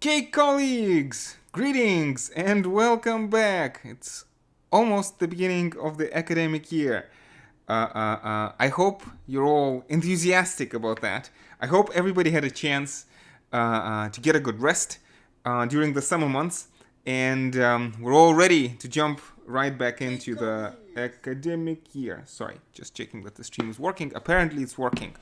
Okay, colleagues, greetings and welcome back. It's almost the beginning of the academic year. I hope you're all enthusiastic about that. I hope everybody had a chance to get a good rest during the summer months, and we're all ready to jump right back into the academic year. Sorry, just checking that the stream is working. Apparently, it's working.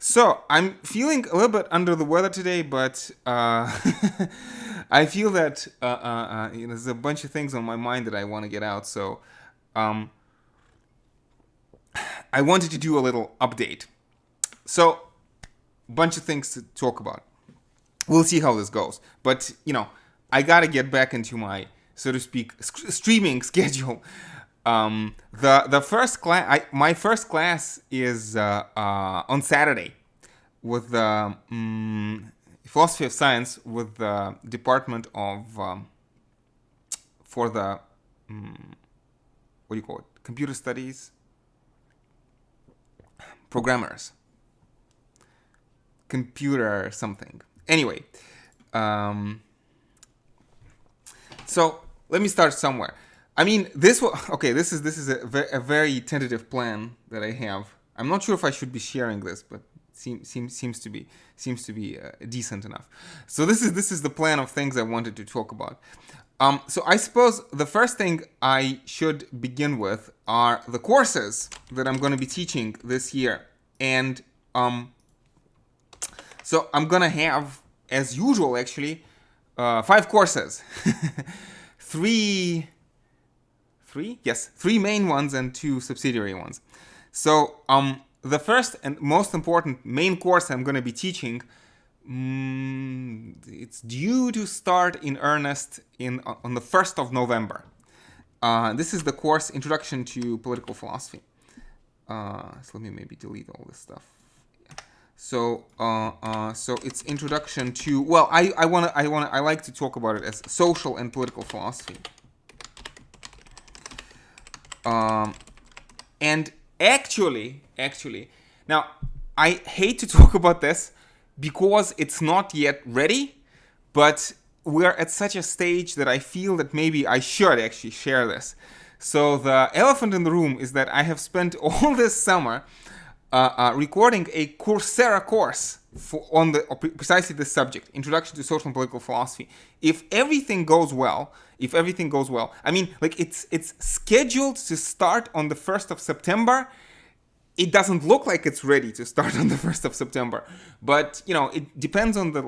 So I'm feeling a little bit under the weather today, but I feel that there's a bunch of things on my mind that I want to get out. So I wanted to do a little update. So a bunch of things to talk about. We'll see how this goes. But I gotta get back into my, so to speak, streaming schedule. The first class, my first class is on Saturday with the philosophy of science with the department of for the what do you call it? Computer studies, programmers, computer something. Anyway, so let me start somewhere. I mean, this is a very tentative plan that I have. I'm not sure if I should be sharing this, but seems to be decent enough. So this is the plan of things I wanted to talk about. So I suppose the first thing I should begin with are the courses that I'm going to be teaching this year, and so I'm going to have, as usual, actually, 5 courses, three main ones and 2 subsidiary ones. So the first and most important main course I'm going to be teaching, it's due to start in earnest on the 1st of November. This is the course Introduction to Political Philosophy. So let me maybe delete all this stuff. So it's Introduction to, well, I like to talk about it as social and political philosophy. And actually, now I hate to talk about this because it's not yet ready, but we're at such a stage that I feel that maybe I should actually share this. So the elephant in the room is that I have spent all this summer recording a Coursera course on precisely this subject, Introduction to Social and Political Philosophy. If everything goes well, I mean, like it's scheduled to start on the 1st of September. It doesn't look like it's ready to start on the 1st of September, but it depends on the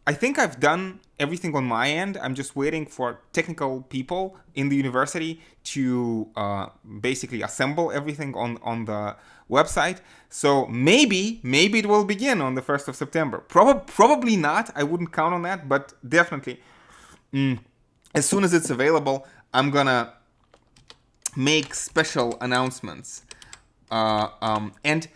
I think I've done everything on my end. I'm just waiting for technical people in the university to basically assemble everything on the website. So maybe it will begin on the 1st of September. Probably not. I wouldn't count on that, but definitely as soon as it's available, I'm gonna make special announcements. And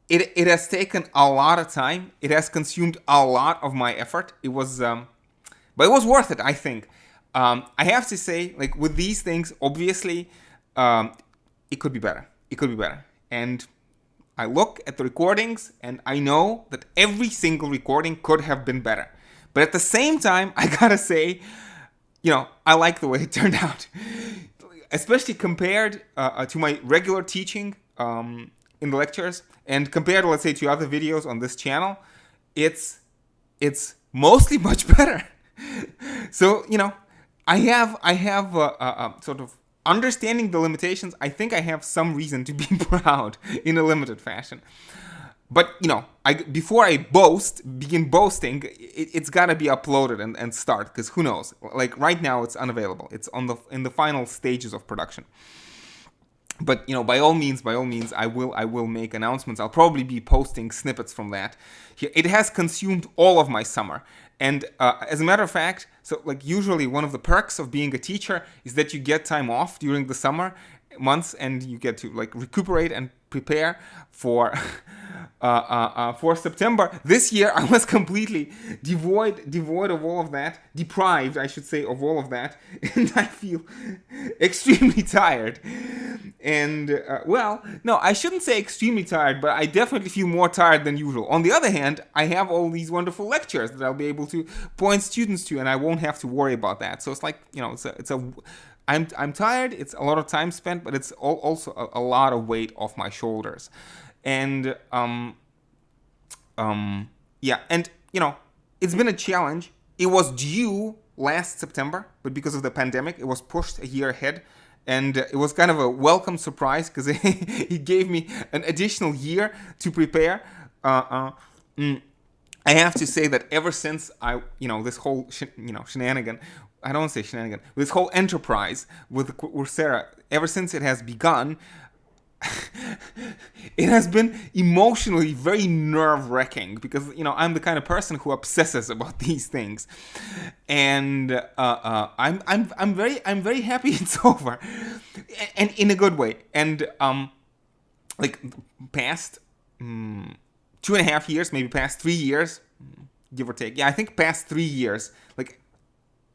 it has taken a lot of time. It has consumed a lot of my effort. It was, but it was worth it, I think. I have to say, like with these things, obviously, it could be better. And I look at the recordings and I know that every single recording could have been better. But at the same time, I gotta say, I like the way it turned out, especially compared to my regular teaching in the lectures, and compared, let's say, to other videos on this channel. It's mostly much better. So I have sort of understanding the limitations. I think I have some reason to be proud in a limited fashion. But before I begin boasting, it's gotta be uploaded and start, because who knows? Like right now, it's unavailable. It's in the final stages of production. But by all means, I will make announcements. I'll probably be posting snippets from that. It has consumed all of my summer, and as a matter of fact, so like usually one of the perks of being a teacher is that you get time off during the summer months, and you get to like recuperate and prepare for for September. This year, I was completely devoid of all of that, deprived, I should say, of all of that, and I feel extremely tired. And well, no, I shouldn't say extremely tired, but I definitely feel more tired than usual. On the other hand, I have all these wonderful lectures that I'll be able to point students to, and I won't have to worry about that. So it's like, I'm tired. It's a lot of time spent, but it's also a lot of weight off my shoulders. And yeah, and it's been a challenge. It was due last September, but because of the pandemic, it was pushed a year ahead. And it was kind of a welcome surprise because he gave me an additional year to prepare. I have to say that ever since this whole shenanigan, I don't want to say shenanigan, this whole enterprise with Coursera, ever since it has begun, it has been emotionally very nerve-wracking because I'm the kind of person who obsesses about these things, and I'm very happy it's over, and in a good way. And like past 2.5 years, maybe past 3 years, give or take. Yeah, I think past 3 years, like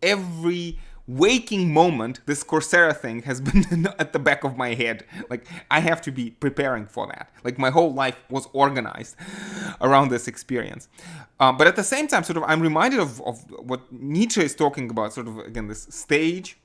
every waking moment, this Coursera thing has been at the back of my head. Like, I have to be preparing for that. Like, my whole life was organized around this experience. But at the same time, sort of, I'm reminded of what Nietzsche is talking about, sort of, again, this stage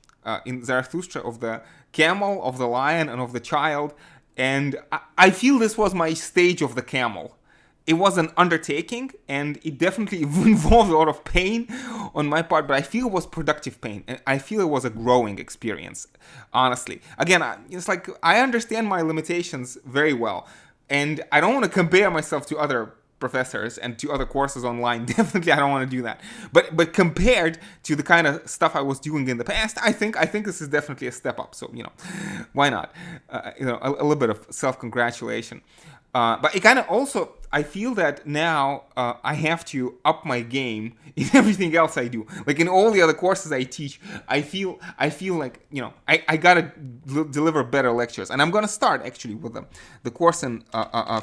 in Zarathustra of the camel, of the lion, and of the child. And I feel this was my stage of the camel. It was an undertaking, and it definitely involved a lot of pain on my part, but I feel it was productive pain, and I feel it was a growing experience, honestly. Again, it's like, I understand my limitations very well, and I don't want to compare myself to other professors and to other courses online. Definitely, I don't want to do that. But compared to the kind of stuff I was doing in the past, I think this is definitely a step up. So, why not? A little bit of self-congratulation. But it kind of also, I feel that now I have to up my game in everything else I do. Like in all the other courses I teach, I feel like, I gotta deliver better lectures. And I'm gonna start actually with the course in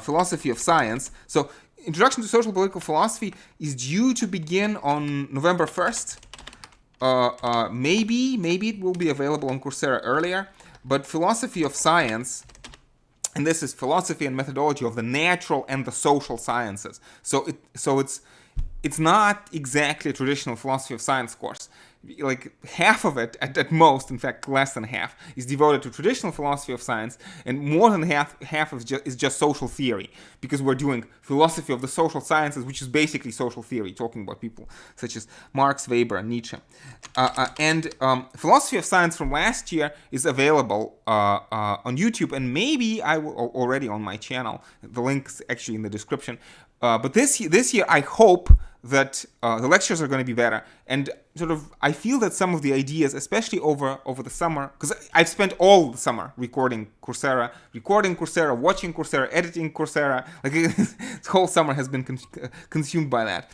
philosophy of science. So Introduction to Social Political Philosophy is due to begin on November 1st. Maybe it will be available on Coursera earlier. But philosophy of science, and this is philosophy and methodology of the natural and the social sciences. So it's not exactly a traditional philosophy of science course. Like half of it, at most, in fact, less than half, is devoted to traditional philosophy of science, and more than half is just social theory, because we're doing philosophy of the social sciences, which is basically social theory, talking about people such as Marx, Weber, and Nietzsche. And philosophy of science from last year is available on YouTube, and maybe I will already on my channel. The link's actually in the description. But this year, I hope that the lectures are going to be better, and sort of I feel that some of the ideas, especially over the summer, because I've spent all the summer recording Coursera, watching Coursera, editing Coursera. Like this whole summer has been consumed by that.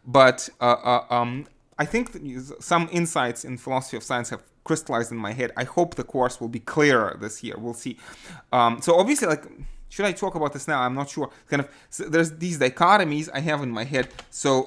But I think that some insights in philosophy of science have crystallized in my head. I hope the course will be clearer this year. We'll see. So obviously, like, should I talk about this now? I'm not sure. Kind of, so there's these dichotomies I have in my head. So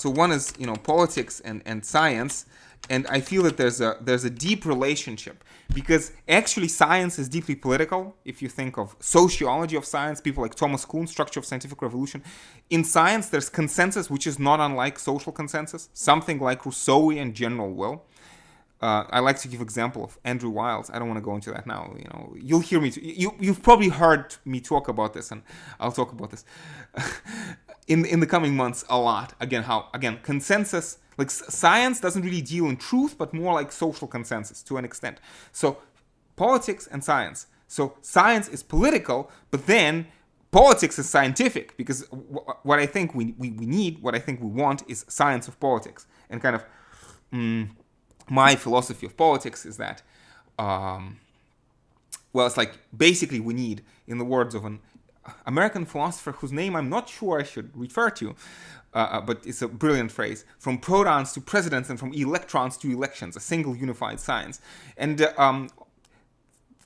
one is politics and science, and I feel that there's a deep relationship, because actually science is deeply political. If you think of sociology of science, people like Thomas Kuhn's Structure of Scientific Revolution. In science, there's consensus, which is not unlike social consensus, something like Rousseauian general will. I like to give example of Andrew Wiles. I don't want to go into that now. You'll hear me. You've probably heard me talk about this, and I'll talk about this in the coming months a lot. Again, consensus. Like science doesn't really deal in truth, but more like social consensus to an extent. So politics and science. So science is political, but then politics is scientific, because what I think we need, what I think we want, is science of politics. And kind of my philosophy of politics is that, it's like basically we need, in the words of an American philosopher whose name I'm not sure I should refer to, but it's a brilliant phrase, from protons to presidents and from electrons to elections, a single unified science. And there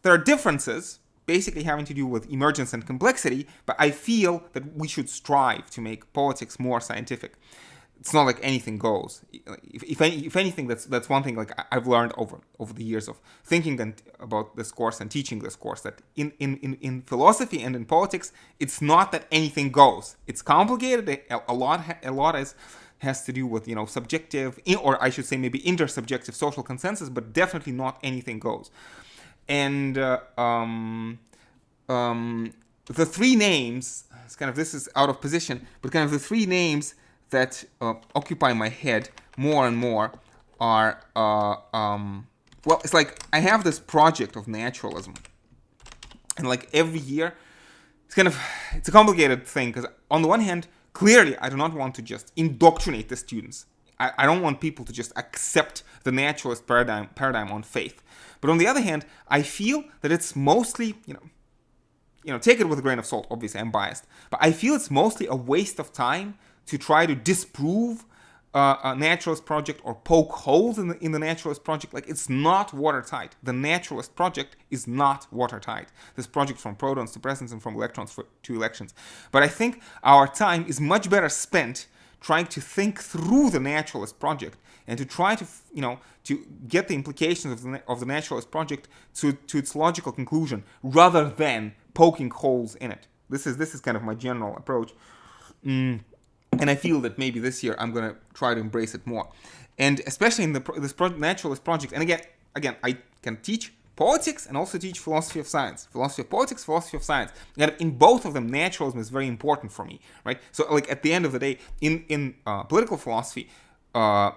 are differences basically having to do with emergence and complexity, but I feel that we should strive to make politics more scientific. It's not like anything goes. If anything, that's one thing like I've learned over the years of thinking about this course and teaching this course, that in philosophy and in politics, it's not that anything goes. It's complicated. A lot has to do with, you know, subjective, or I should say maybe intersubjective social consensus, but definitely not anything goes. And the three names, it's kind of, this is out of position, but kind of the three names that occupy my head more and more are, well, it's like I have this project of naturalism. And like every year, it's a complicated thing, because on the one hand, clearly, I do not want to just indoctrinate the students. I don't want people to just accept the naturalist paradigm on faith. But on the other hand, I feel that it's mostly, you know, take it with a grain of salt. Obviously, I'm biased, but I feel it's mostly a waste of time to try to disprove a naturalist project or poke holes in the naturalist project. Like, it's not watertight. The naturalist project is not watertight. This project from protons to presence and from electrons to elections. But I think our time is much better spent trying to think through the naturalist project and to try to, you know, to get the implications of the naturalist project to its logical conclusion, rather than poking holes in it. This is kind of my general approach. And I feel that maybe this year I'm going to try to embrace it more. And especially in this naturalist project. And again, I can teach politics and also teach philosophy of science. Philosophy of politics, philosophy of science. And in both of them, naturalism is very important for me, right? So like at the end of the day, in political philosophy, I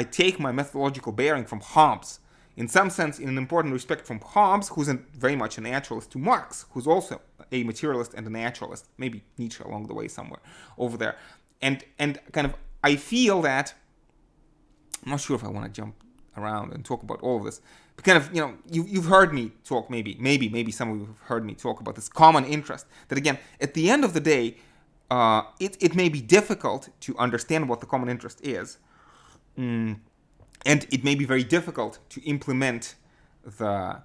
take my methodological bearing from Hobbes. In some sense, in an important respect, from Hobbes, who's very much a naturalist, to Marx, who's also a materialist and a naturalist, maybe Nietzsche along the way somewhere over there. And kind of, I feel that, I'm not sure if I want to jump around and talk about all of this, but kind of, you know, you've heard me talk, maybe some of you have heard me talk about this common interest, that again, at the end of the day, it may be difficult to understand what the common interest is, and it may be very difficult to implement the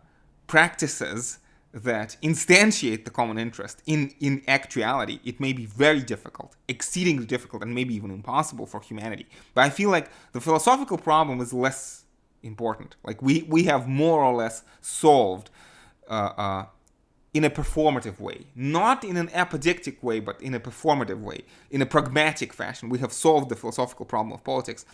practices that instantiate the common interest in actuality. It may be very difficult, exceedingly difficult, and maybe even impossible for humanity. But I feel like the philosophical problem is less important. Like we have more or less solved in a performative way, not in an apodictic way, but in a performative way, in a pragmatic fashion. We have solved the philosophical problem of politics,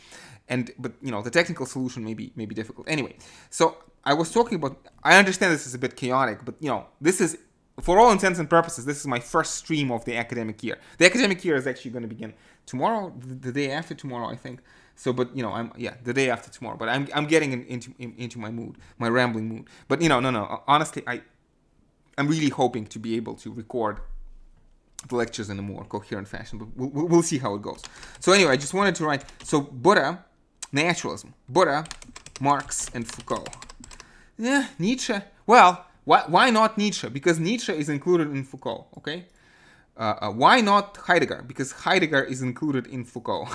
but you know, the technical solution may be difficult. Anyway, so I was talking about. I understand this is a bit chaotic, but you know, this is, for all intents and purposes, this is my first stream of the academic year. The academic year is actually going to begin tomorrow, the day after tomorrow, I think. So, but you know, the day after tomorrow. But I'm getting into my mood, my rambling mood. But you know, no. Honestly, I'm really hoping to be able to record the lectures in a more coherent fashion, but we'll see how it goes. So anyway, I just wanted to write, so Buddha, naturalism, Buddha, Marx, and Foucault. Yeah, Nietzsche. Well, why not Nietzsche? Because Nietzsche is included in Foucault, okay? Why not Heidegger? Because Heidegger is included in Foucault.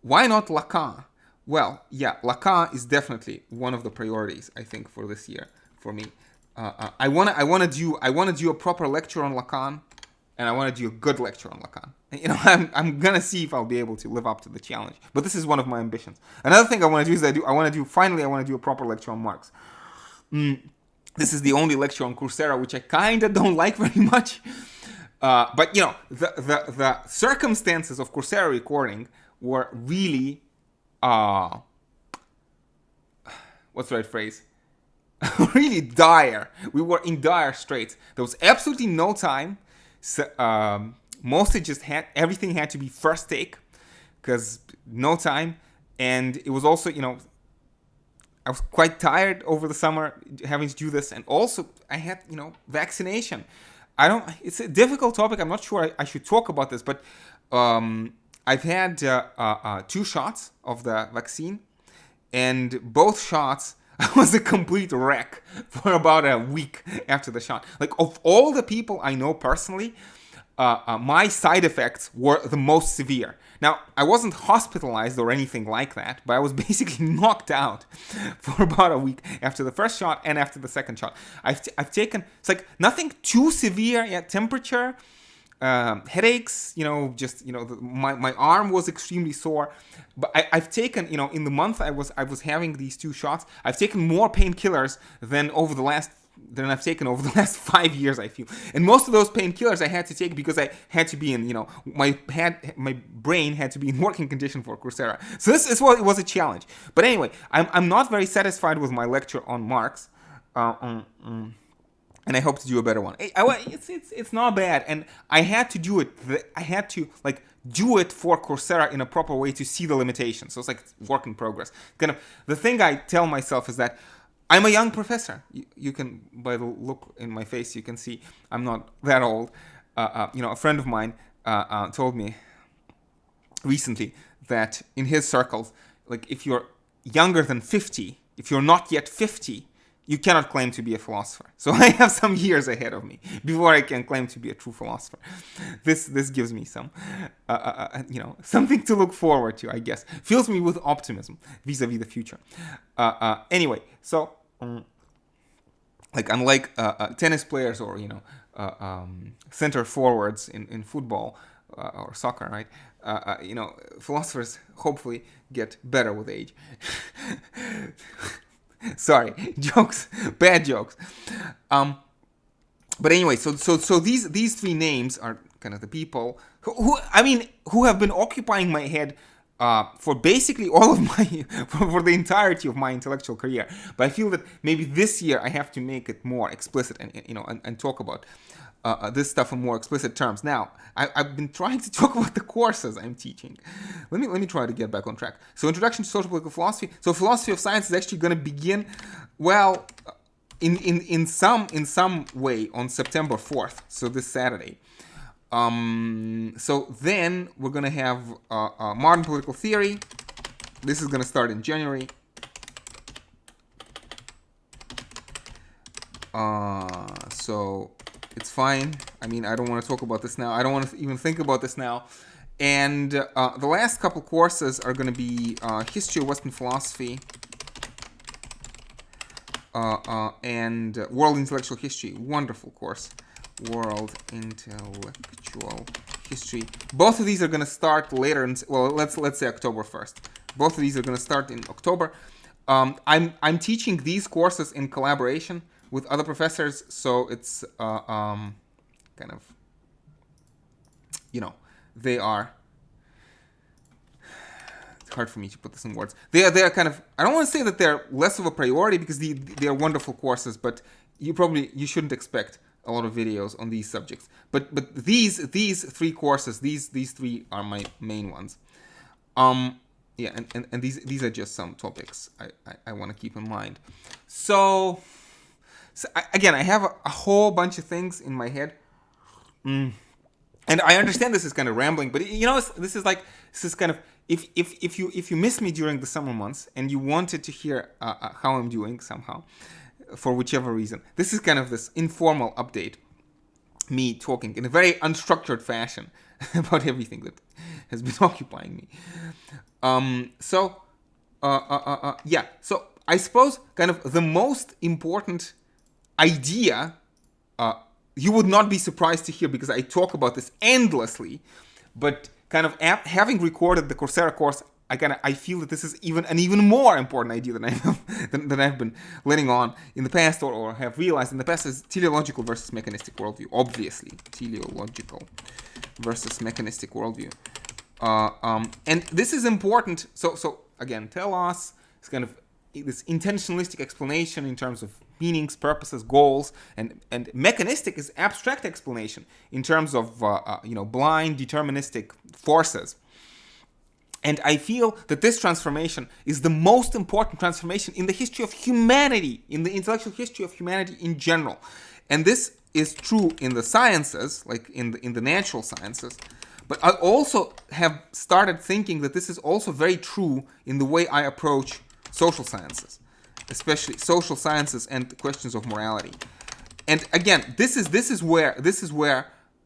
Why not Lacan? Well, yeah, Lacan is definitely one of the priorities, I think, for this year, for me. I want to do a proper lecture on Lacan, and I want to do a good lecture on Lacan. And, you know, I'm gonna see if I'll be able to live up to the challenge. But this is one of my ambitions. Another thing I want to do is I want to do a proper lecture on Marx. This is the only lecture on Coursera which I kind of don't like very much. But you know, the circumstances of Coursera recording were really what's the right phrase? Really dire. We were in dire straits. There was absolutely no time. So, mostly just everything had to be first take, because no time. And it was also, you know, I was quite tired over the summer having to do this. And also I had, you know, vaccination. It's a difficult topic. I'm not sure I should talk about this, but I've had 2 shots of the vaccine, and both shots, I was a complete wreck for about a week after the shot. Like, of all the people I know personally, my side effects were the most severe. Now, I wasn't hospitalized or anything like that, but I was basically knocked out for about a week after the first shot and after the second shot. I've taken, it's like nothing too severe, yeah, temperature, headaches, my arm was extremely sore. But I've taken, in the month I was having these 2 shots, I've taken more painkillers than I've taken over the last 5 years, I feel. And most of those painkillers I had to take because I had to be in, my brain had to be in working condition for Coursera. So it was a challenge. But anyway, I'm not very satisfied with my lecture on Marx. And I hope to do a better one. It's not bad, and I had to do it. I had to do it for Coursera in a proper way to see the limitations. So it's like work in progress. Kind of the thing I tell myself is that I'm a young professor. You can, by the look in my face, you can see I'm not that old. A friend of mine told me recently that in his circles, if you're younger than 50, if you're not yet 50, you cannot claim to be a philosopher. So I have some years ahead of me before I can claim to be a true philosopher. This gives me some, something to look forward to, I guess. Fills me with optimism vis-a-vis the future. Anyway, so unlike tennis players or center forwards in football or soccer, right? Philosophers hopefully get better with age. Sorry, jokes, bad jokes. But anyway, so these 3 names are kind of the people who have been occupying my head for basically all of my for the entirety of my intellectual career. But I feel that maybe this year I have to make it more explicit and talk about this stuff in more explicit terms. Now, I've been trying to talk about the courses I'm teaching. Let me try to get back on track. So, Introduction to Social Political Philosophy. So, Philosophy of Science is actually going to begin, well, in some way on September 4th. So this Saturday. So then we're going to have Modern Political Theory. This is going to start in January. So it's fine. I don't want to talk about this now. I don't want to even think about this now. And the last couple courses are going to be History of Western Philosophy and World Intellectual History. Wonderful course. World Intellectual History. Both of these are going to start later. Let's say October 1st. Both of these are going to start in October. I'm teaching these courses in collaboration with other professors, so it's kind of, they are. It's hard for me to put this in words. They are kind of. I don't want to say that they're less of a priority because they are wonderful courses, but you shouldn't expect a lot of videos on these subjects. But these 3 courses, these 3 are my main ones. Yeah, and these are just some topics I want to keep in mind. So again, I have a whole bunch of things in my head. And I understand this is kind of rambling, but this is kind of, if you missed me during the summer months and you wanted to hear how I'm doing somehow, for whichever reason, this is kind of this informal update, me talking in a very unstructured fashion about everything that has been occupying me. Yeah. So I suppose kind of the most important idea, you would not be surprised to hear because I talk about this endlessly, but kind of having recorded the Coursera course, I feel that this is an even more important idea than I've been letting on in the past or have realized in the past, is teleological versus mechanistic worldview. Obviously, teleological versus mechanistic worldview. And this is important. So again, telos is kind of this intentionalistic explanation in terms of meanings, purposes, goals, and mechanistic is abstract explanation in terms of blind deterministic forces. And I feel that this transformation is the most important transformation in the history of humanity, in the intellectual history of humanity in general. And this is true in the sciences, like in the natural sciences. But I also have started thinking that this is also very true in the way I approach social sciences, especially social sciences and questions of morality. And again, this is where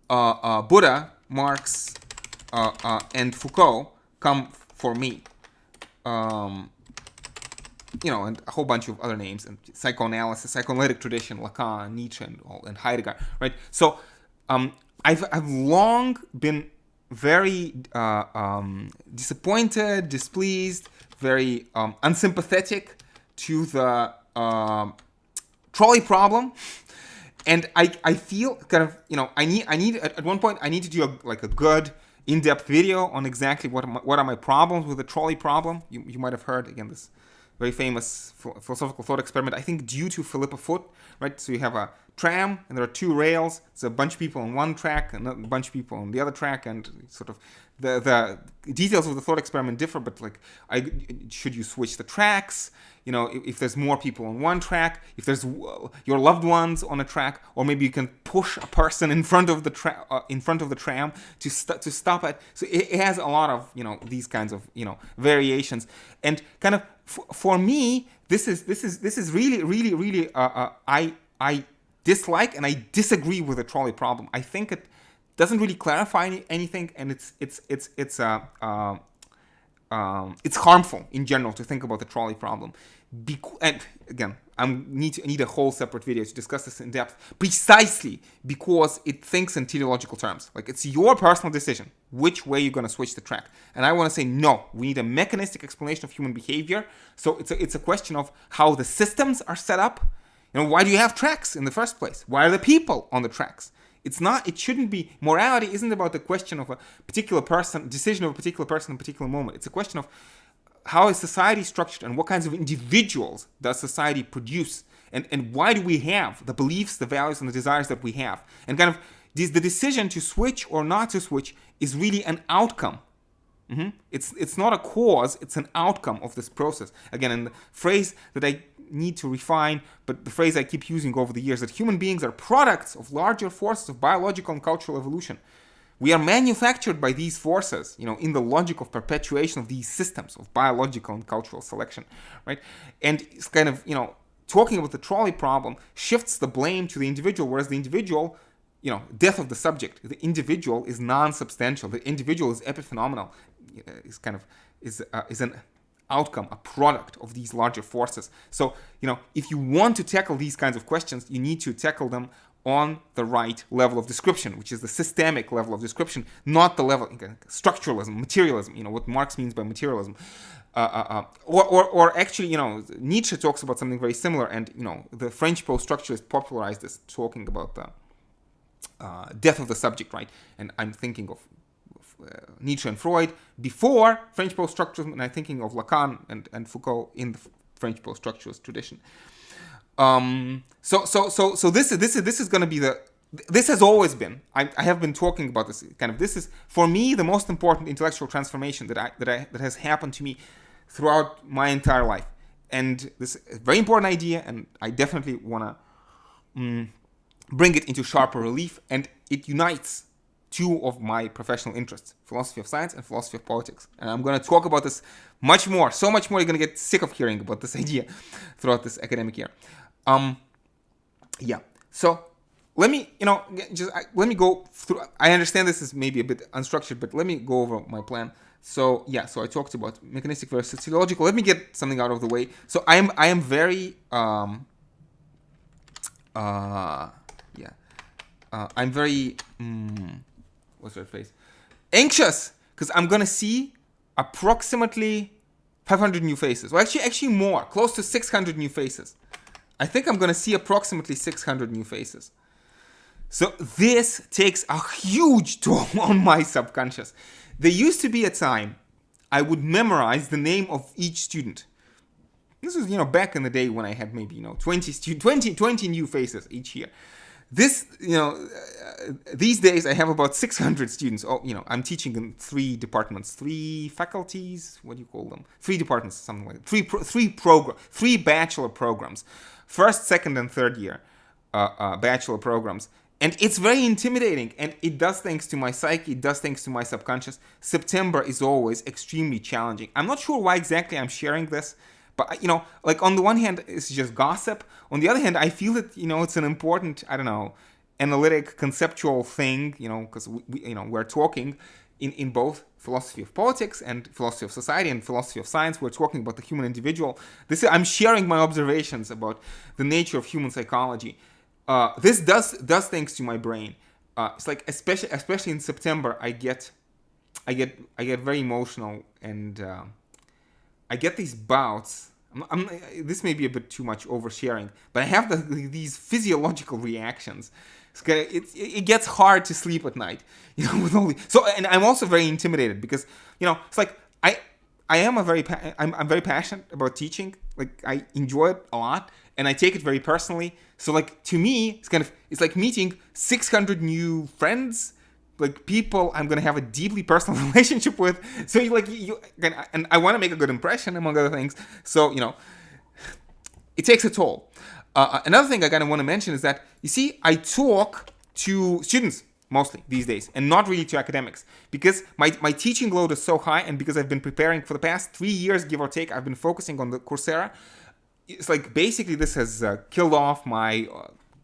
Buddha, Marx, and Foucault come for me. And a whole bunch of other names, and psychoanalysis, psychoanalytic tradition, Lacan, Nietzsche, and Heidegger, right? So I've long been very disappointed, displeased, very unsympathetic to the trolley problem, and I feel kind of I need at one point I need to do a good in-depth video on exactly what are my problems with the trolley problem. You might have heard again this very famous philosophical thought experiment, I think due to Philippa Foot, right? So you have a tram and there are two rails. It's a bunch of people on one track and a bunch of people on the other track, and sort of the details of the thought experiment differ, but should you switch the tracks? If there's more people on one track, if there's your loved ones on a track, or maybe you can push a person in front of the tram to stop it. So it has a lot of these kinds of variations, and kind of for me this is really really really I dislike and I disagree with the trolley problem. I think it doesn't really clarify anything, and it's harmful in general to think about the trolley problem. And again, I need a whole separate video to discuss this in depth, precisely because it thinks in teleological terms. Like, it's your personal decision which way you're going to switch the track. And I want to say, no, we need a mechanistic explanation of human behavior. So it's a question of how the systems are set up. Why do you have tracks in the first place? Why are the people on the tracks? It shouldn't be, morality isn't about the question of a particular person, decision of a particular person in a particular moment. It's a question of how is society structured and what kinds of individuals does society produce, and why do we have the beliefs, the values, and the desires that we have. And kind of the decision to switch or not to switch is really an outcome. It's not a cause, it's an outcome of this process. Again, and the phrase that I need to refine, but the phrase I keep using over the years, that human beings are products of larger forces of biological and cultural evolution. We are manufactured by these forces, in the logic of perpetuation of these systems of biological and cultural selection, right? And it's kind of, talking about the trolley problem shifts the blame to the individual, whereas the individual, death of the subject, the individual is non-substantial. The individual is epiphenomenal, is an outcome, a product of these larger forces. So, if you want to tackle these kinds of questions, you need to tackle them on the right level of description, which is the systemic level of description, not the level, structuralism, materialism, what Marx means by materialism. Or actually, Nietzsche talks about something very similar, and, the French post-structuralists popularized this, talking about the death of the subject, right? And I'm thinking of Nietzsche and Freud before French post-structuralism, and I'm thinking of Lacan and Foucault in the French post-structuralist tradition. So this is going to be this has always been, I have been talking about this kind of, this is for me the most important intellectual transformation that has happened to me throughout my entire life. And this is a very important idea, and I definitely want to bring it into sharper relief, and it unites two of my professional interests, philosophy of science and philosophy of politics. And I'm going to talk about this much more, so much more. You're going to get sick of hearing about this idea throughout this academic year. So let me, let me go through. I understand this is maybe a bit unstructured, but let me go over my plan. So I talked about mechanistic versus teleological. Let me get something out of the way. So I am very, I'm very, what's that phrase? Anxious, because I'm gonna see approximately 500 new faces. Well, actually more, close to 600 new faces. I think I'm going to see approximately 600 new faces. So this takes a huge toll on my subconscious. There used to be a time I would memorize the name of each student. This was, back in the day when I had maybe, 20 new faces each year. This, these days I have about 600 students. Oh, I'm teaching in 3 departments, 3 faculties. What do you call them? 3 departments, something like that. 3 bachelor programs, first, second, and third year bachelor programs. And it's very intimidating, and it does things to my psyche, it does things to my subconscious. September is always extremely challenging. I'm not sure why exactly I'm sharing this, but, on the one hand, it's just gossip. On the other hand, I feel that, it's an important, analytic, conceptual thing, because we're talking in both philosophy of politics and philosophy of society and philosophy of science. We're talking about the human individual. I'm sharing my observations about the nature of human psychology. This does things to my brain. It's like especially in September, I get very emotional, and I get these bouts. This may be a bit too much oversharing, but I have these physiological reactions. It gets hard to sleep at night, with all and I'm also very intimidated because, it's like I'm very passionate about teaching. Like, I enjoy it a lot, and I take it very personally. So, like, to me, it's like meeting 600 new friends, like people I'm gonna have a deeply personal relationship with. So and I want to make a good impression, among other things. So it takes a toll. Another thing I kind of want to mention is that, you see, I talk to students mostly these days, and not really to academics, because my teaching load is so high, and because I've been preparing for the past 3 years, give or take, I've been focusing on the Coursera. It's like basically this has killed off my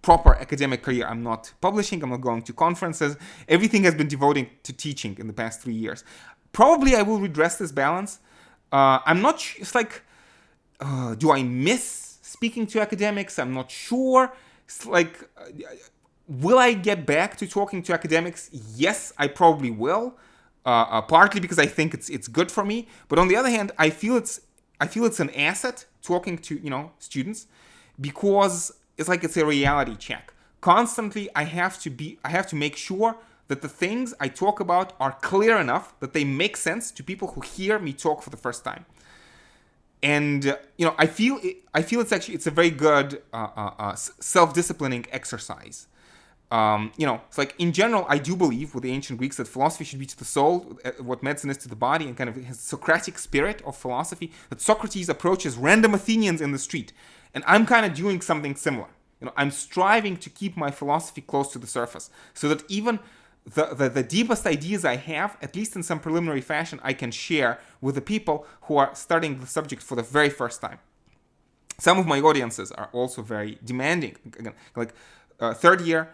proper academic career. I'm not publishing, I'm not going to conferences. Everything has been devoted to teaching in the past 3 years. Probably I will redress this balance. I'm not sure. It's like, do I miss speaking to academics? I'm not sure. It's like, will I get back to talking to academics? Yes, I probably will. Partly because I think it's good for me, but on the other hand, I feel it's an asset talking to students, because it's like it's a reality check. Constantly, I have to make sure that the things I talk about are clear enough that they make sense to people who hear me talk for the first time. And I feel it's a very good self-disciplining exercise. It's like, in general, I do believe with the ancient Greeks that philosophy should be to the soul what medicine is to the body, and kind of his Socratic spirit of philosophy, that Socrates approaches random Athenians in the street. And I'm kind of doing something similar. I'm striving to keep my philosophy close to the surface, so that even the deepest ideas I have, at least in some preliminary fashion, I can share with the people who are studying the subject for the very first time. Some of my audiences are also very demanding. Again, like third year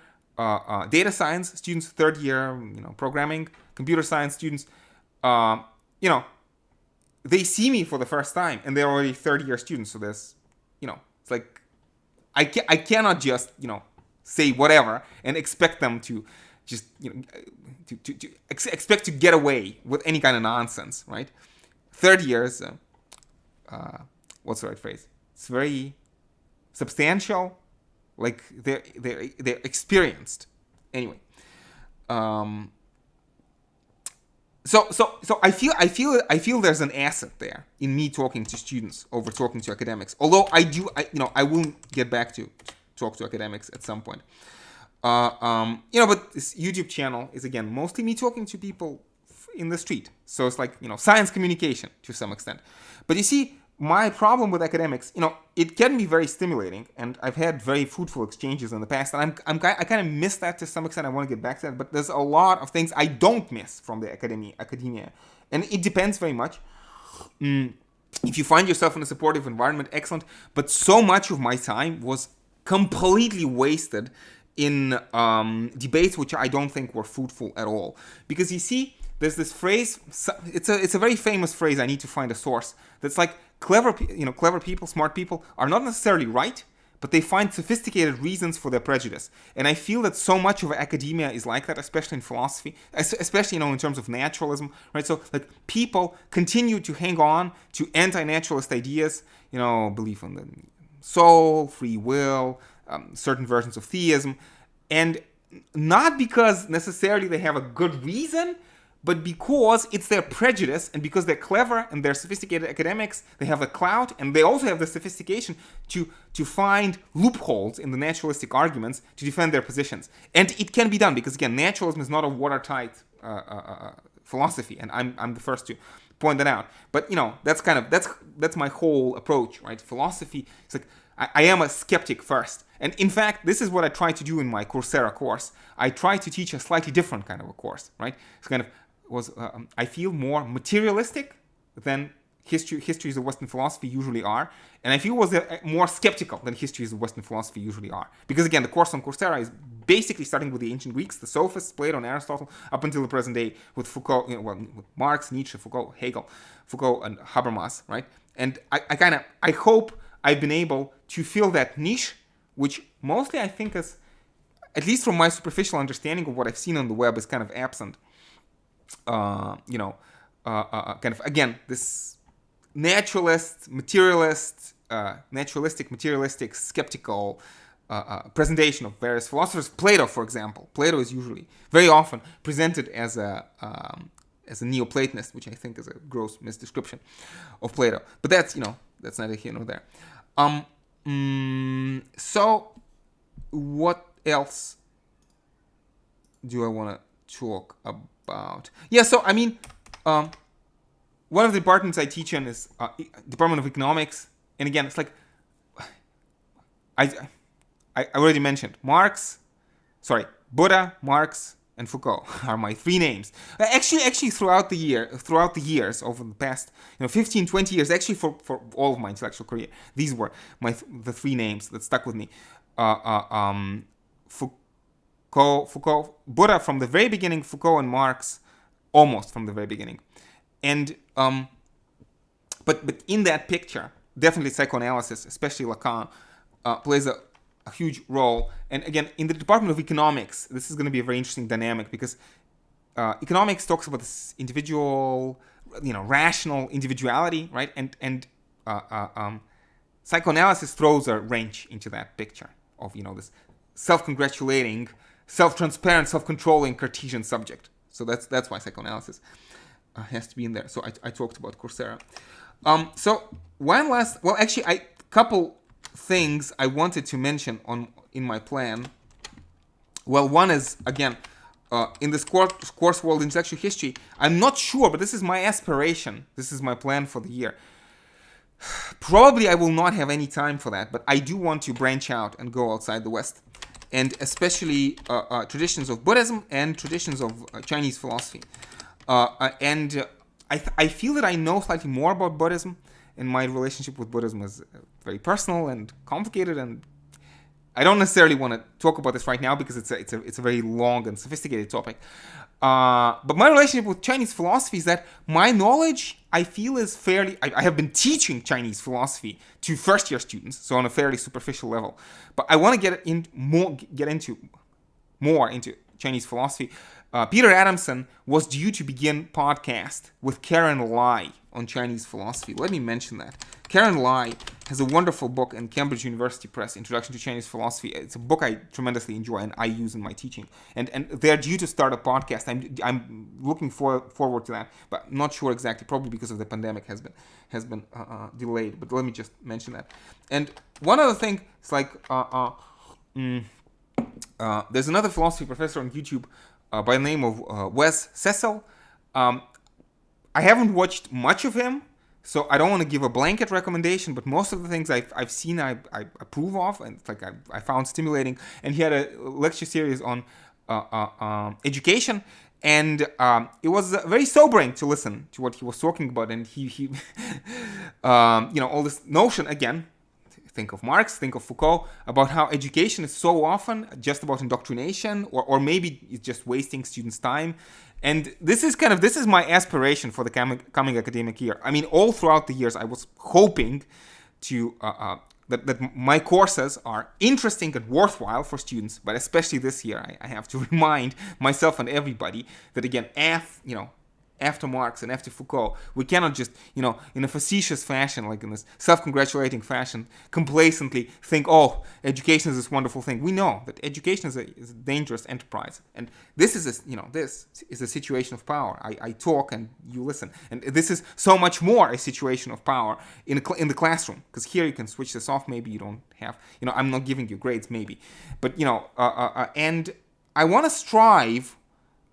data science students, third year programming, computer science students. They see me for the first time, and they're already third year students. So there's, it's like I cannot just say whatever and expect them to just expect to get away with any kind of nonsense, right? Third years, what's the right phrase? It's very substantial, like they're experienced. Anyway, so I feel there's an asset there in me talking to students over talking to academics. Although I will get back to talk to academics at some point. But this YouTube channel is, again, mostly me talking to people in the street. So it's like, science communication to some extent. But you see, my problem with academics, it can be very stimulating, and I've had very fruitful exchanges in the past, and I kind of miss that to some extent. I want to get back to that, but there's a lot of things I don't miss from the academia, and it depends very much. If you find yourself in a supportive environment, excellent, but so much of my time was completely wasted in debates which I don't think were fruitful at all. Because you see, there's this phrase, it's a very famous phrase, I need to find a source, that's like, clever people, smart people are not necessarily right, but they find sophisticated reasons for their prejudice. And I feel that so much of academia is like that, especially in philosophy, especially, in terms of naturalism, right? So, like, people continue to hang on to anti-naturalist ideas, belief in the soul, free will, certain versions of theism, and not because necessarily they have a good reason, but because it's their prejudice, and because they're clever and they're sophisticated academics, they have the clout, and they also have the sophistication to find loopholes in the naturalistic arguments to defend their positions. And it can be done, because, again, naturalism is not a watertight philosophy, and I'm the first to point that out. But that's my whole approach, right? Philosophy, it's like, I am a skeptic first. And in fact, this is what I try to do in my Coursera course. I try to teach a slightly different kind of a course, right? It's kind of I feel more materialistic than histories of Western philosophy usually are, and I feel was more skeptical than histories of Western philosophy usually are. Because again, the course on Coursera is basically starting with the ancient Greeks, the sophists, Plato and Aristotle, up until the present day with Foucault, with Marx, Nietzsche, Foucault, Hegel, Foucault, and Habermas, right? And I hope I've been able to fill that niche, which mostly I think is, at least from my superficial understanding of what I've seen on the web, is kind of absent. Kind of, again, this naturalistic, materialistic, skeptical presentation of various philosophers. Plato, for example. Plato is usually, very often, presented as a Neoplatonist, which I think is a gross misdescription of Plato. But that's, that's neither here nor there. So, what else do I want to talk about? Yeah, so, I mean, one of the departments I teach in is Department of Economics. And again, it's like, I already mentioned Buddha, Marx, and Foucault are my three names. Actually, throughout the years, over the past 15, 20 years, actually for all of my intellectual career, these were the three names that stuck with me. Foucault, Buddha from the very beginning, Foucault and Marx almost from the very beginning. And but in that picture, definitely psychoanalysis, especially Lacan, plays a huge role. And again, in the Department of Economics, this is going to be a very interesting dynamic, because economics talks about this individual, rational individuality, right? And psychoanalysis throws a wrench into that picture of, this self-congratulating, self-transparent, self-controlling Cartesian subject. So that's why psychoanalysis has to be in there. So I talked about Coursera. So a couple things I wanted to mention in my plan. Well, one is, again, in this course World Intellectual History, I'm not sure, but this is my aspiration. This is my plan for the year. Probably I will not have any time for that, but I do want to branch out and go outside the West, and especially traditions of Buddhism and traditions of Chinese philosophy. And I feel that I know slightly more about Buddhism, and my relationship with Buddhism is very personal and complicated, and I don't necessarily want to talk about this right now because it's a very long and sophisticated topic. But my relationship with Chinese philosophy is that my knowledge, I feel, is fairly... I have been teaching Chinese philosophy to first-year students, so on a fairly superficial level. But I want to get into more into Chinese philosophy. Peter Adamson was due to begin podcast with Karen Lai on Chinese philosophy. Let me mention that. Karen Lai has a wonderful book in Cambridge University Press, Introduction to Chinese Philosophy. It's a book I tremendously enjoy and I use in my teaching. And they're due to start a podcast. I'm looking forward to that, but I'm not sure exactly. Probably because of the pandemic has been delayed. But let me just mention that. And one other thing, it's like there's another philosophy professor on YouTube by the name of Wes Cecil. I haven't watched much of him, so I don't want to give a blanket recommendation, but most of the things I've seen I approve of, and it's like I found stimulating. And he had a lecture series on education, and it was very sobering to listen to what he was talking about. And he all this notion, again, think of Marx, think of Foucault, about how education is so often just about indoctrination, or maybe it's just wasting students' time. And this is my aspiration for the coming academic year. I mean, all throughout the years, I was hoping to that my courses are interesting and worthwhile for students. But especially this year, I have to remind myself and everybody that, again, after Marx and after Foucault, we cannot just, in a facetious fashion, like in this self-congratulating fashion, complacently think, oh, education is this wonderful thing. We know that education is a dangerous enterprise. And this is a situation of power. I talk and you listen. And this is so much more a situation of power in the classroom. Because here you can switch this off. Maybe you don't have, I'm not giving you grades, maybe. But, and I want to strive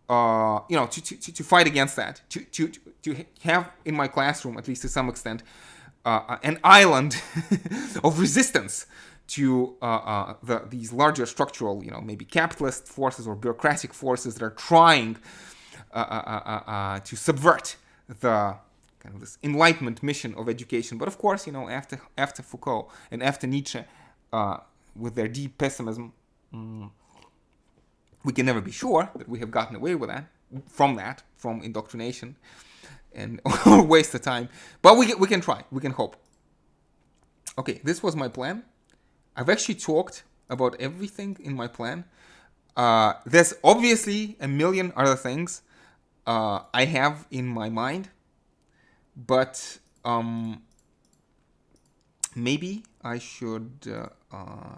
to fight against that, to have in my classroom, at least to some extent, an island of resistance to these larger structural, maybe capitalist forces or bureaucratic forces that are trying to subvert the kind of this enlightenment mission of education. But of course, after Foucault and after Nietzsche, with their deep pessimism, we can never be sure that we have gotten away with that, from indoctrination and waste of time. But we can try. We can hope. Okay, this was my plan. I've actually talked about everything in my plan. There's obviously a million other things I have in my mind, but maybe I should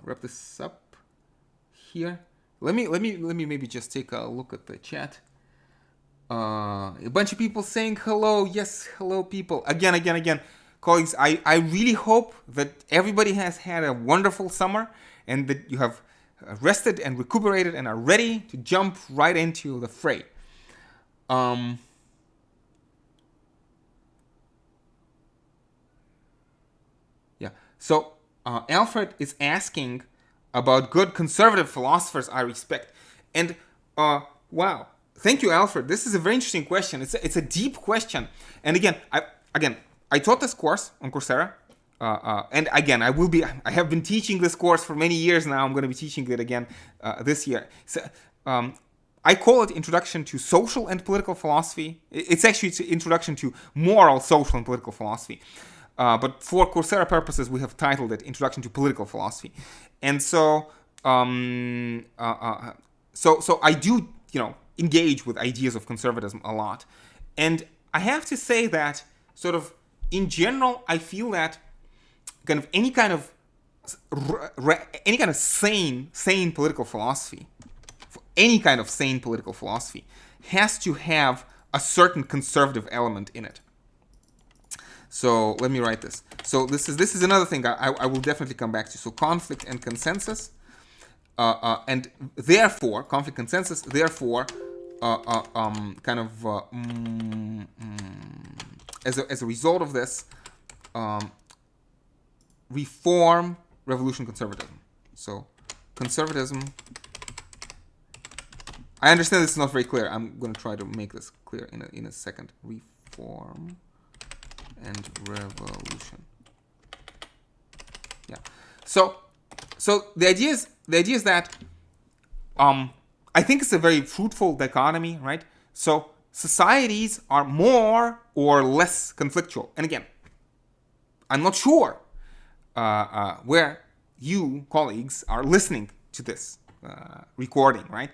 wrap this up here. Let me maybe just take a look at the chat. A bunch of people saying hello. Yes, hello, people. Again. Colleagues, I really hope that everybody has had a wonderful summer and that you have rested and recuperated and are ready to jump right into the fray. So Alfred is asking about good conservative philosophers I respect. And wow, thank you, Alfred. This is a very interesting question. It's a deep question. And again, I taught this course on Coursera, and again, I have been teaching this course for many years now. I'm going to be teaching it again this year. So, I call it Introduction to Social and Political Philosophy. It's actually an introduction to moral, social, and political philosophy. But for Coursera purposes, we have titled it Introduction to Political Philosophy. And so, so I do, engage with ideas of conservatism a lot. And I have to say that sort of, in general, I feel that kind of any kind of sane political philosophy, has to have a certain conservative element in it. So let me write this. So this is another thing I will definitely come back to. So conflict and consensus, and therefore conflict consensus. Therefore, as a result of this, reform, revolution, conservatism. So conservatism. I understand this is not very clear. I'm going to try to make this clear in a second. Reform and revolution. Yeah. So the idea is that I think it's a very fruitful dichotomy, right? So societies are more or less conflictual. And again, I'm not sure where you, colleagues, are listening to this recording, right?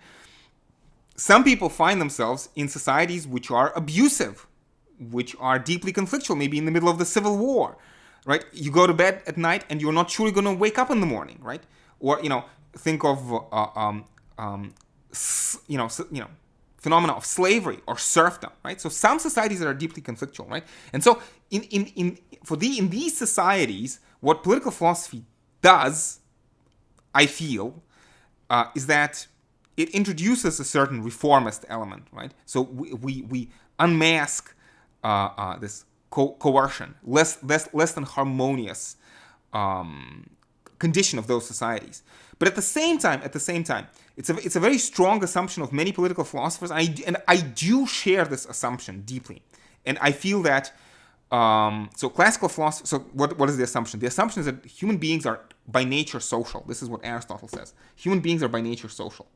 Some people find themselves in societies which are abusive, which are deeply conflictual, maybe in the middle of the Civil War, right? You go to bed at night and you're not sure you're going to wake up in the morning, right? Or, think of, phenomena of slavery or serfdom, right? So some societies that are deeply conflictual, right? And so in these societies, what political philosophy does, I feel, is that it introduces a certain reformist element, right? So we unmask this coercion, less than harmonious condition of those societies. But at the same time, it's a very strong assumption of many political philosophers, and I do share this assumption deeply. And I feel that so classical philosophy. So what is the assumption? The assumption is that human beings are by nature social. This is what Aristotle says. Human beings are by nature social.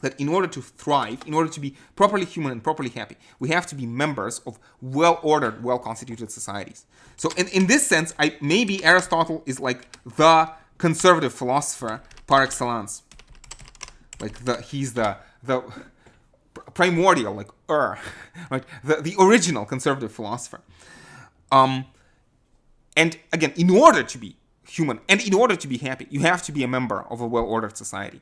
That in order to thrive, in order to be properly human and properly happy, we have to be members of well-ordered, well-constituted societies. So in this sense, maybe Aristotle is like the conservative philosopher par excellence. Like he's the primordial, like right? The original conservative philosopher. And again, in order to be human and in order to be happy, you have to be a member of a well-ordered society.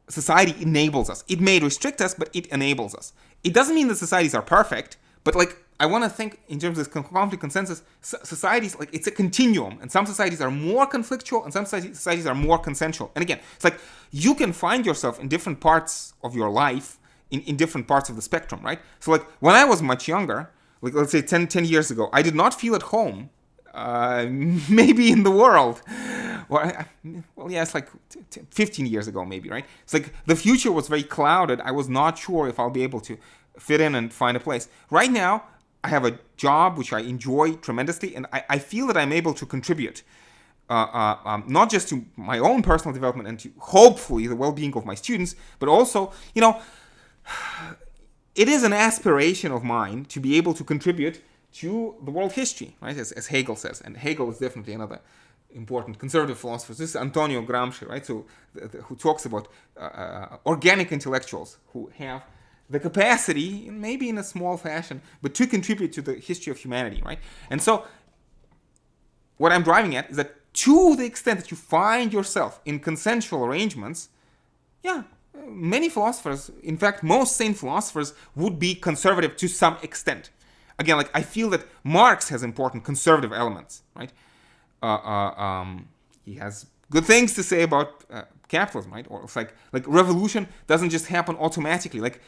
Society enables us. It may restrict us, but it enables us. It doesn't mean that societies are perfect, but I want to think in terms of conflict consensus, societies, it's a continuum, and some societies are more conflictual and some societies are more consensual. And again, it's like you can find yourself in different parts of your life, in different parts of the spectrum, right? So when I was much younger, let's say 10 years ago, I did not feel at home, maybe in the world. It's 15 years ago, maybe, right? It's like the future was very clouded. I was not sure if I'll be able to fit in and find a place. Right now, I have a job which I enjoy tremendously, and I feel that I'm able to contribute not just to my own personal development and to hopefully the well-being of my students, but also, it is an aspiration of mine to be able to contribute to the world history, right? As Hegel says, and Hegel is definitely another important conservative philosopher. This is Antonio Gramsci, right? So who talks about organic intellectuals who have the capacity, maybe in a small fashion, but to contribute to the history of humanity, right? And so what I'm driving at is that to the extent that you find yourself in consensual arrangements, many philosophers, in fact, most sane philosophers would be conservative to some extent. Again, like I feel that Marx has important conservative elements, right? He has good things to say about capitalism, right? Or it's like revolution doesn't just happen automatically. Like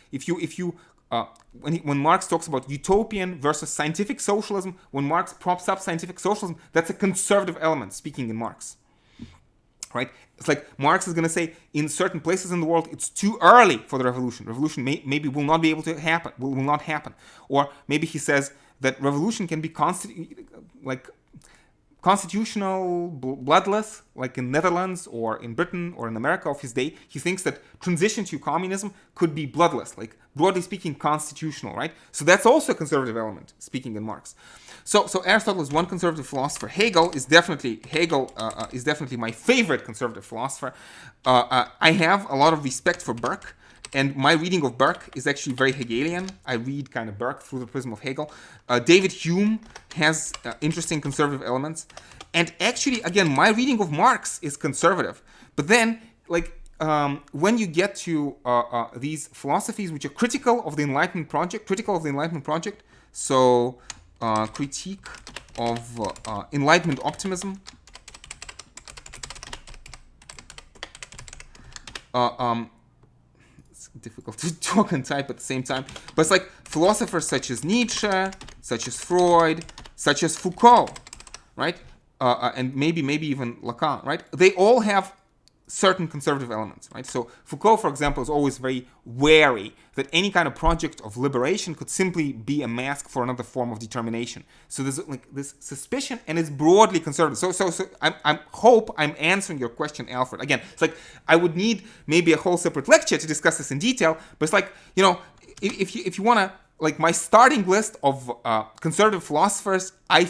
when Marx talks about utopian versus scientific socialism, when Marx props up scientific socialism, that's a conservative element, speaking in Marx, right? It's like Marx is going to say in certain places in the world it's too early for the revolution. Revolution maybe will not be able to happen, will not happen. Or maybe he says that revolution can be constitutional, bloodless, like in Netherlands or in Britain or in America of his day. He thinks that transition to communism could be bloodless, like broadly speaking, constitutional, right? So that's also a conservative element, speaking in Marx. So Aristotle is one conservative philosopher. Hegel is definitely my favorite conservative philosopher. I have a lot of respect for Burke. And my reading of Burke is actually very Hegelian. I read kind of Burke through the prism of Hegel. David Hume has interesting conservative elements. And actually, again, my reading of Marx is conservative. But then, when you get to these philosophies which are critical of the Enlightenment project, so critique of Enlightenment optimism, difficult to talk and type at the same time, but it's like philosophers such as Nietzsche, such as Freud, such as Foucault, right? And maybe even Lacan, right? They all have certain conservative elements, right? So Foucault, for example, is always very wary that any kind of project of liberation could simply be a mask for another form of determination. So there's like this suspicion, and it's broadly conservative. So I hope I'm answering your question, Alfred. Again, it's like I would need maybe a whole separate lecture to discuss this in detail, but it's like, if you want to, like my starting list of conservative philosophers, I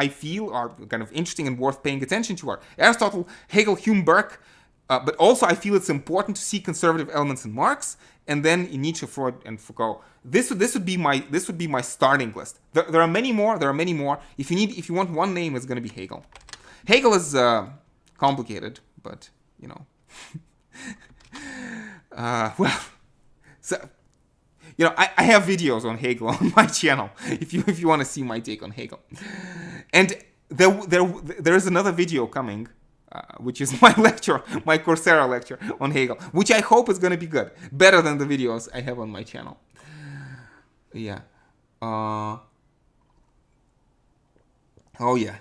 feel are kind of interesting and worth paying attention to are Aristotle, Hegel, Hume, Burke. But also, I feel it's important to see conservative elements in Marx, and then in Nietzsche, Freud, and Foucault. This would be my starting list. There are many more. If you want one name, it's going to be Hegel. Hegel is complicated, but I have videos on Hegel on my channel. If you want to see my take on Hegel, and there is another video coming. Which is my Coursera lecture on Hegel, which I hope is going to be good, better than the videos I have on my channel. Yeah. Oh yeah.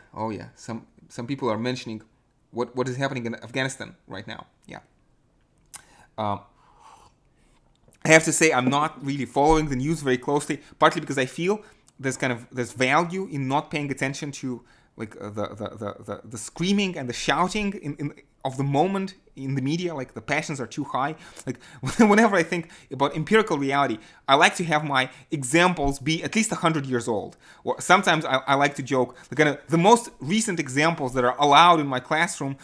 Some people are mentioning what is happening in Afghanistan right now. Yeah. I have to say I'm not really following the news very closely, partly because I feel there's value in not paying attention to like the screaming and the shouting of the moment in the media. Like the passions are too high. Like whenever I think about empirical reality, I like to have my examples be at least 100 years old. Or sometimes I like to joke, the most recent examples that are allowed in my classroom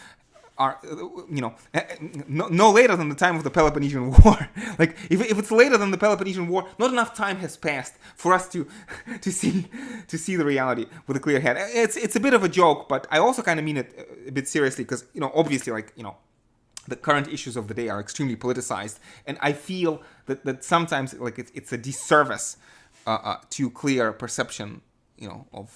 are, no later than the time of the Peloponnesian War. Like if it's later than the Peloponnesian War, not enough time has passed for us to see the reality with a clear head. It's a bit of a joke, but I also kind of mean it a bit seriously because obviously the current issues of the day are extremely politicized, and I feel that sometimes it's a disservice to clear perception of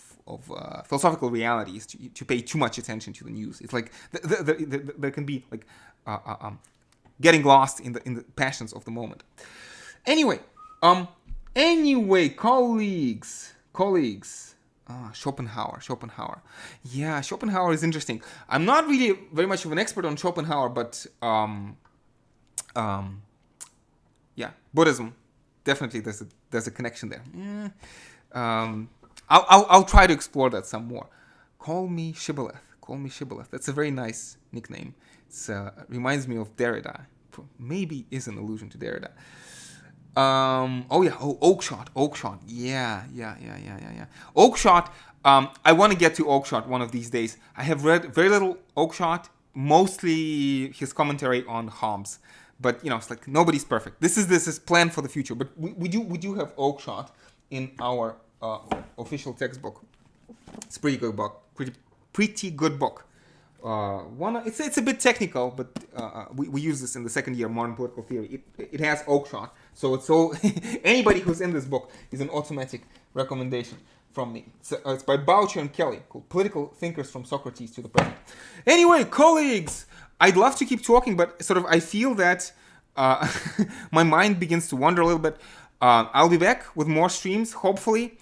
philosophical realities to pay too much attention to the news. It's like there can be getting lost in the passions of the moment. Anyway, colleagues. Schopenhauer. Yeah, Schopenhauer is interesting. I'm not really very much of an expert on Schopenhauer, but Buddhism, definitely there's a connection there. I'll try to explore that some more. Call me Shibboleth. Call me Shibboleth. That's a very nice nickname. It reminds me of Derrida. Maybe is an allusion to Derrida. Oakshot. Yeah. Oakshot. I want to get to Oakshot one of these days. I have read very little Oakshot, mostly his commentary on Hobbes. But it's like nobody's perfect. This is planned for the future. But we do have Oakshot in our official textbook. It's a pretty good book. Pretty good book. It's a bit technical, but we use this in the second year modern political theory. It has Oakshot, so anybody who's in this book is an automatic recommendation from me. It's by Boucher and Kelly, called Political Thinkers from Socrates to the Present. Anyway, colleagues, I'd love to keep talking, but sort of I feel that my mind begins to wander a little bit. I'll be back with more streams, hopefully.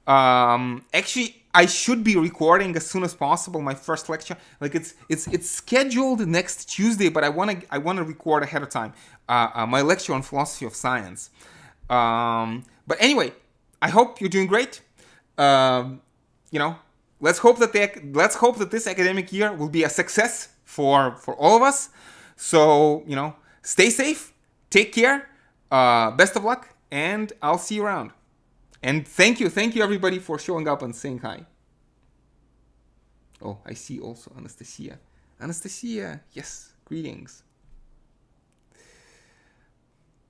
Actually, I should be recording as soon as possible my first lecture. Like it's scheduled next Tuesday, but I want to record ahead of time my lecture on philosophy of science. But anyway, I hope you're doing great. Let's hope that this academic year will be a success for all of us. So stay safe, take care, best of luck, and I'll see you around. And thank you everybody for showing up and saying hi. Oh, I see also Anastasia. Anastasia, yes, greetings.